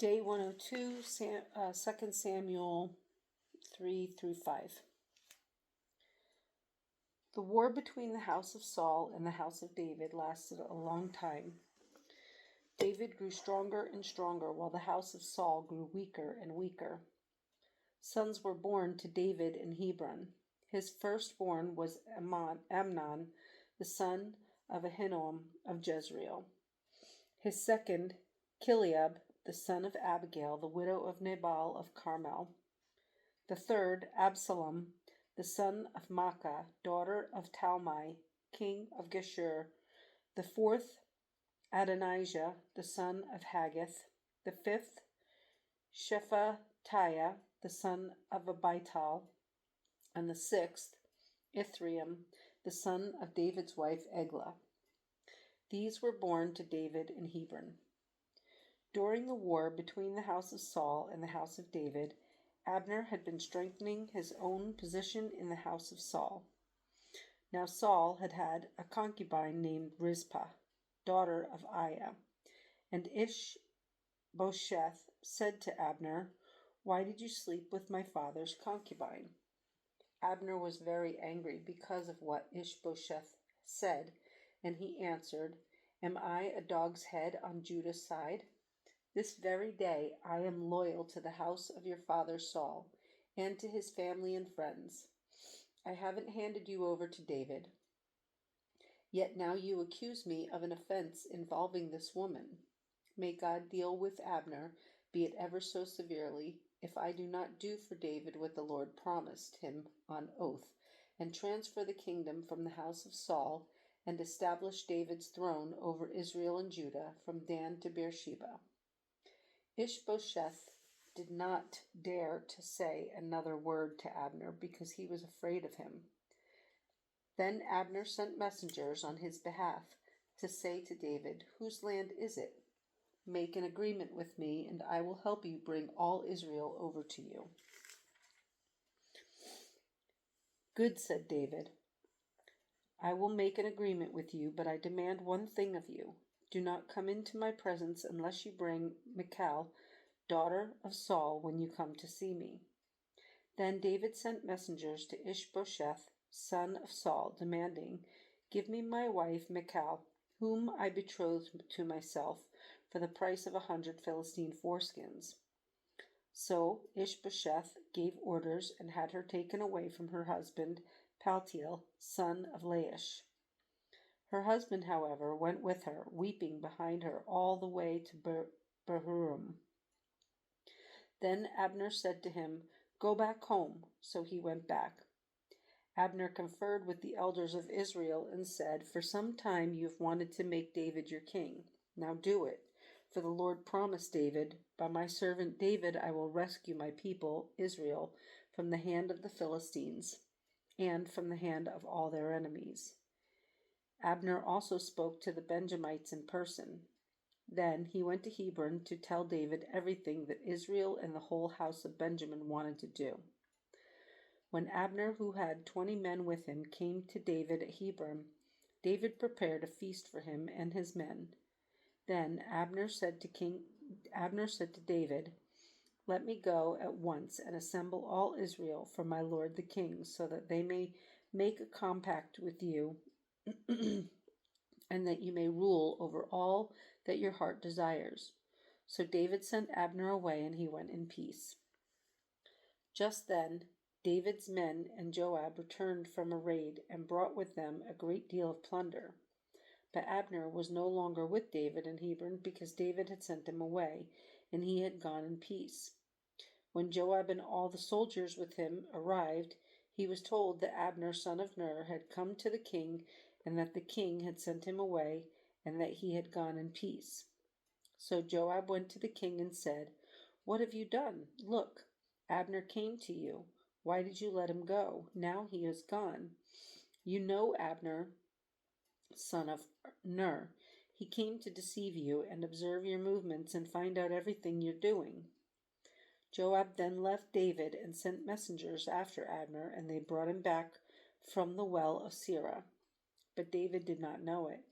Day 102, 2 Samuel 3 through 5. The war between the house of Saul and the house of David lasted a long time. David grew stronger and stronger, while the house of Saul grew weaker and weaker. Sons were born to David in Hebron. His firstborn was Amnon, the son of Ahinoam of Jezreel. His second, Chileab, the son of Abigail, the widow of Nabal of Carmel. The third, Absalom, the son of Maacah, daughter of Talmai, king of Geshur. The fourth, Adonijah, the son of Haggith. The fifth, Shephatiah, the son of Abital. And the sixth, Ithream, the son of David's wife Eglah. These were born to David in Hebron. During the war between the house of Saul and the house of David, Abner had been strengthening his own position in the house of Saul. Now Saul had had a concubine named Rizpah, daughter of Aiah, and Ishbosheth said to Abner, "Why did you sleep with my father's concubine?" Abner was very angry because of what Ishbosheth said, and he answered, "Am I a dog's head on Judah's side? This very day I am loyal to the house of your father Saul, and to his family and friends. I haven't handed you over to David. Yet now you accuse me of an offense involving this woman. May God deal with Abner, be it ever so severely, if I do not do for David what the Lord promised him on oath, and transfer the kingdom from the house of Saul, and establish David's throne over Israel and Judah from Dan to Beersheba." Ishbosheth did not dare to say another word to Abner because he was afraid of him. Then Abner sent messengers on his behalf to say to David, "Whose land is it? Make an agreement with me, and I will help you bring all Israel over to you." "Good," said David. "I will make an agreement with you, but I demand one thing of you. Do not come into my presence unless you bring Michal, daughter of Saul, when you come to see me." Then David sent messengers to Ishbosheth, son of Saul, demanding, "Give me my wife Michal, whom I betrothed to myself, for the price of 100 Philistine foreskins." So Ishbosheth gave orders and had her taken away from her husband Paltiel, son of Laish. Her husband, however, went with her, weeping behind her all the way to Bahurim. Then Abner said to him, "Go back home." So he went back. Abner conferred with the elders of Israel and said, "For some time you have wanted to make David your king. Now do it. For the Lord promised David, 'By my servant David I will rescue my people, Israel, from the hand of the Philistines and from the hand of all their enemies.'" Abner also spoke to the Benjamites in person. Then he went to Hebron to tell David everything that Israel and the whole house of Benjamin wanted to do. When Abner, who had 20 men with him, came to David at Hebron, David prepared a feast for him and his men. Then Abner said to David, "Let me go at once and assemble all Israel for my lord the king, so that they may make a compact with you and that you may rule over all that your heart desires." So David sent Abner away, and he went in peace. Just then David's men and Joab returned from a raid and brought with them a great deal of plunder. But Abner was no longer with David in Hebron because David had sent him away, and he had gone in peace. When Joab and all the soldiers with him arrived, he was told that Abner, son of Ner, had come to the king, and that the king had sent him away, and that he had gone in peace. So Joab went to the king and said, "What have you done? Look, Abner came to you. Why did you let him go? Now he is gone. You know Abner, son of Ner. He came to deceive you and observe your movements and find out everything you're doing." Joab then left David and sent messengers after Abner, and they brought him back from the well of Sirah. But David did not know it.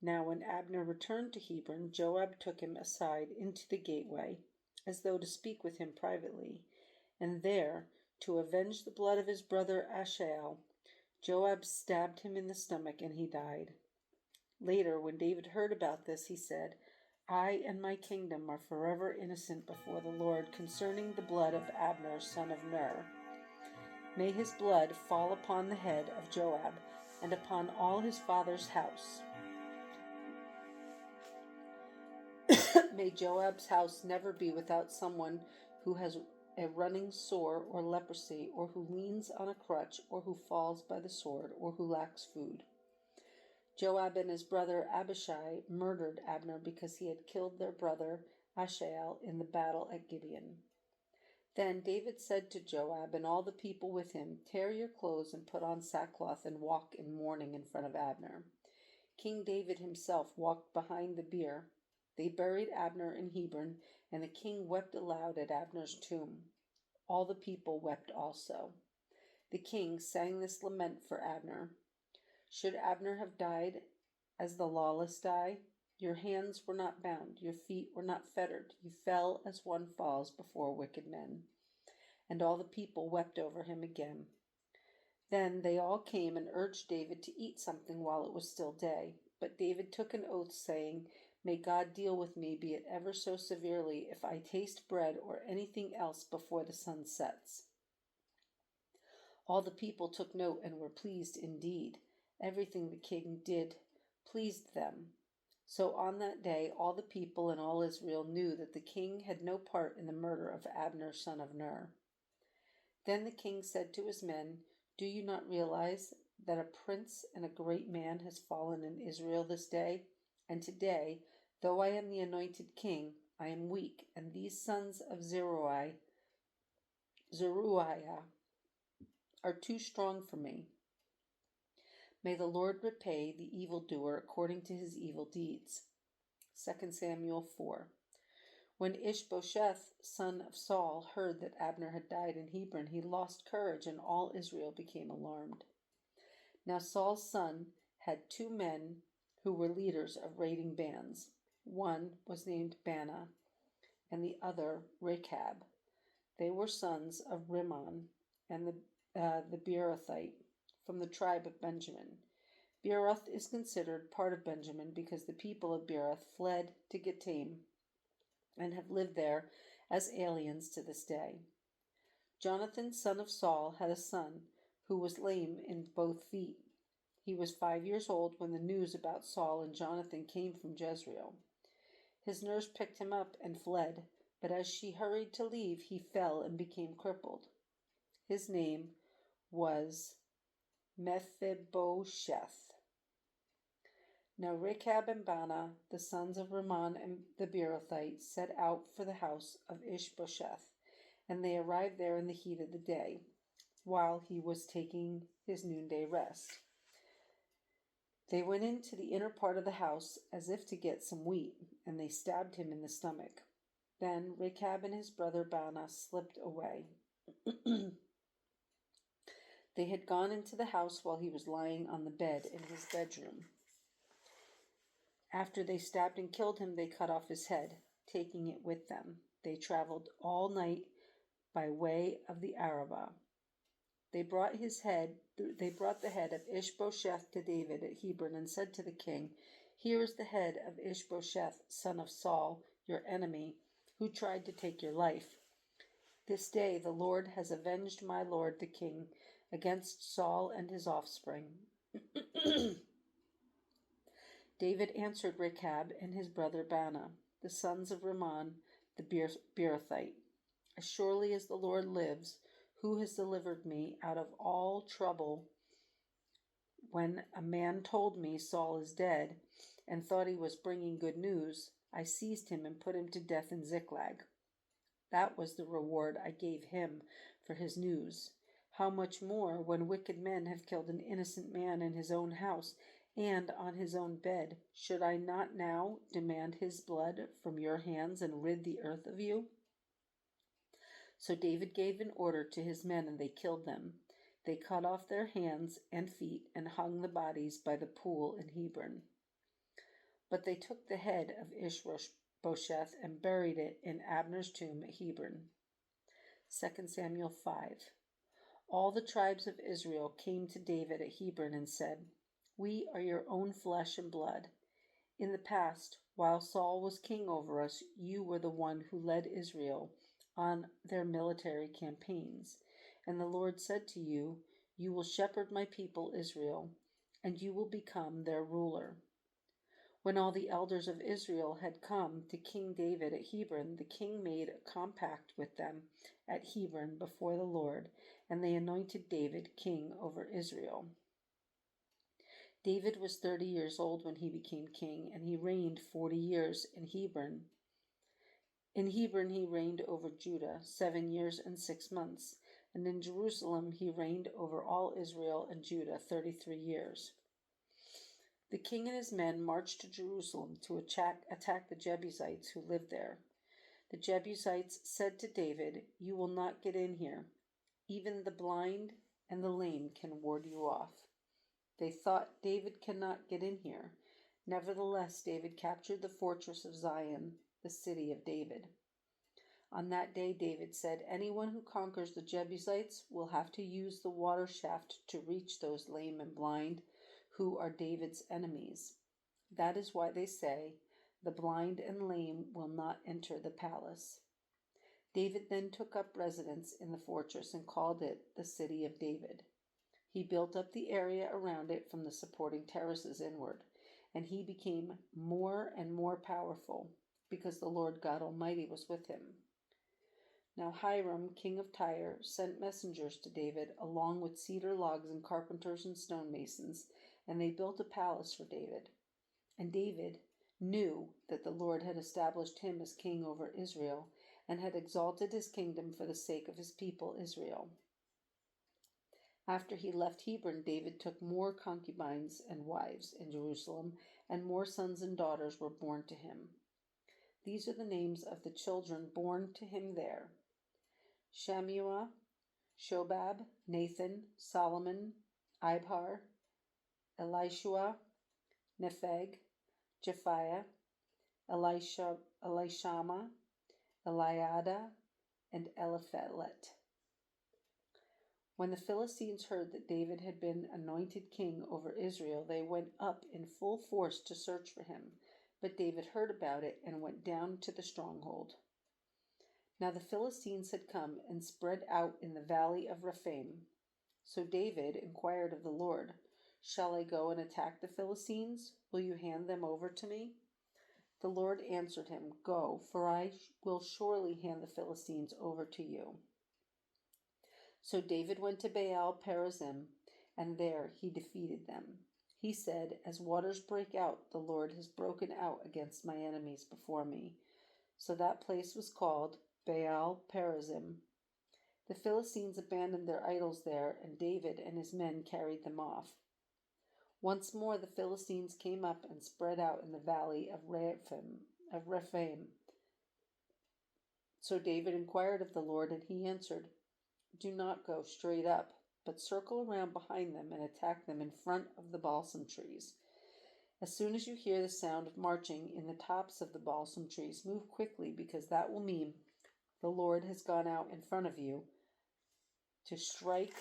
Now when Abner returned to Hebron, Joab took him aside into the gateway as though to speak with him privately. And there, to avenge the blood of his brother Asahel, Joab stabbed him in the stomach, and he died. Later, when David heard about this, he said, I and my kingdom are forever innocent before the Lord concerning the blood of Abner, son of Ner. May his blood fall upon the head of Joab and upon all his father's house. May Joab's house never be without someone who has a running sore or leprosy, or who leans on a crutch, or who falls by the sword, or who lacks food. Joab and his brother Abishai murdered Abner because he had killed their brother Asahel in the battle at Gibeon. Then David said to Joab and all the people with him, Tear your clothes and put on sackcloth and walk in mourning in front of Abner. King David himself walked behind the bier. They buried Abner in Hebron, and the king wept aloud at Abner's tomb. All the people wept also. The king sang this lament for Abner. Should Abner have died as the lawless die? Your hands were not bound, your feet were not fettered. You fell as one falls before wicked men. And all the people wept over him again. Then they all came and urged David to eat something while it was still day. But David took an oath, saying, May God deal with me, be it ever so severely, if I taste bread or anything else before the sun sets. All the people took note and were pleased indeed. Everything the king did pleased them. So on that day all the people and all Israel knew that the king had no part in the murder of Abner son of Ner. Then the king said to his men, Do you not realize that a prince and a great man has fallen in Israel this day? And today, though I am the anointed king, I am weak, and these sons of Zeruiah are too strong for me. May the Lord repay the evildoer according to his evil deeds. 2 Samuel 4. When Ishbosheth, son of Saul, heard that Abner had died in Hebron, he lost courage, and all Israel became alarmed. Now Saul's son had 2 men who were leaders of raiding bands. One was named Baanah, and the other Rechab. They were sons of Rimmon and the Beerothite, from the tribe of Benjamin. Beeroth is considered part of Benjamin because the people of Beeroth fled to Gittaim and have lived there as aliens to this day. Jonathan, son of Saul, had a son who was lame in both feet. He was 5 years old when the news about Saul and Jonathan came from Jezreel. His nurse picked him up and fled, but as she hurried to leave, he fell and became crippled. His name was Mephibosheth. Now Rechab and Baanah, the sons of Rimmon and the Beerothite, set out for the house of Ishbosheth, and they arrived there in the heat of the day, while he was taking his noonday rest. They went into the inner part of the house as if to get some wheat, and they stabbed him in the stomach. Then Rechab and his brother Baanah slipped away. They had gone into the house while he was lying on the bed in his bedroom. After they stabbed and killed him, they cut off his head, taking it with them. They traveled all night by way of the Arabah. They brought the head of Ishbosheth to David at Hebron and said to the king, Here is the head of Ishbosheth, son of Saul, your enemy, who tried to take your life. This day the Lord has avenged my lord the king against Saul and his offspring. David answered Rechab and his brother Baanah, the sons of Rimmon the Beerothite, As surely as the Lord lives, who has delivered me out of all trouble, when a man told me Saul is dead and thought he was bringing good news, I seized him and put him to death in Ziklag. That was the reward I gave him for his news. How much more when wicked men have killed an innocent man in his own house and on his own bed? Should I not now demand his blood from your hands and rid the earth of you? So David gave an order to his men, and they killed them. They cut off their hands and feet and hung the bodies by the pool in Hebron. But they took the head of Bosheth and buried it in Abner's tomb at Hebron. 2 Samuel 5. All the tribes of Israel came to David at Hebron and said, "We are your own flesh and blood. In the past, while Saul was king over us, you were the one who led Israel on their military campaigns. And the Lord said to you, 'You will shepherd my people Israel, and you will become their ruler.'" When all the elders of Israel had come to King David at Hebron, the king made a compact with them at Hebron before the Lord, and they anointed David king over Israel. David was 30 years old when he became king, and he reigned 40 years in Hebron. In Hebron he reigned over Judah 7 years and 6 months, and in Jerusalem he reigned over all Israel and Judah 33 years. The king and his men marched to Jerusalem to attack the Jebusites who lived there. The Jebusites said to David, "You will not get in here. Even the blind and the lame can ward you off." They thought, "David cannot get in here." Nevertheless, David captured the fortress of Zion, the city of David. On that day, David said, "Anyone who conquers the Jebusites will have to use the water shaft to reach those lame and blind who are David's enemies. That is why they say, 'The blind and lame will not enter the palace.'" David then took up residence in the fortress and called it the City of David. He built up the area around it from the supporting terraces inward, and he became more and more powerful because the Lord God Almighty was with him. Now Hiram, king of Tyre, sent messengers to David along with cedar logs and carpenters and stonemasons, and they built a palace for David. And David knew that the Lord had established him as king over Israel and had exalted his kingdom for the sake of his people Israel. After he left Hebron, David took more concubines and wives in Jerusalem, and more sons and daughters were born to him. These are the names of the children born to him there: Shammua, Shobab, Nathan, Solomon, Ibhar, Elishua, Nepheg, Japhiah, Elishama, Eliada, and Eliphelet. When the Philistines heard that David had been anointed king over Israel, they went up in full force to search for him. But David heard about it and went down to the stronghold. Now the Philistines had come and spread out in the valley of Rephaim. So David inquired of the Lord, "Shall I go and attack the Philistines? Will you hand them over to me?" The Lord answered him, "Go, for I will surely hand the Philistines over to you." So David went to Baal Perazim, and there he defeated them. He said, "As waters break out, the Lord has broken out against my enemies before me." So that place was called Baal Perazim. The Philistines abandoned their idols there, and David and his men carried them off. Once more the Philistines came up and spread out in the valley of Rephaim. So David inquired of the Lord, and he answered, "Do not go straight up, but circle around behind them and attack them in front of the balsam trees. As soon as you hear the sound of marching in the tops of the balsam trees, move quickly, because that will mean the Lord has gone out in front of you to strike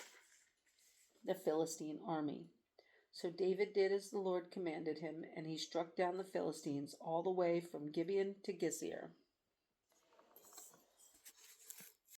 the Philistine army." So David did as the Lord commanded him, and he struck down the Philistines all the way from Gibeon to Gezer.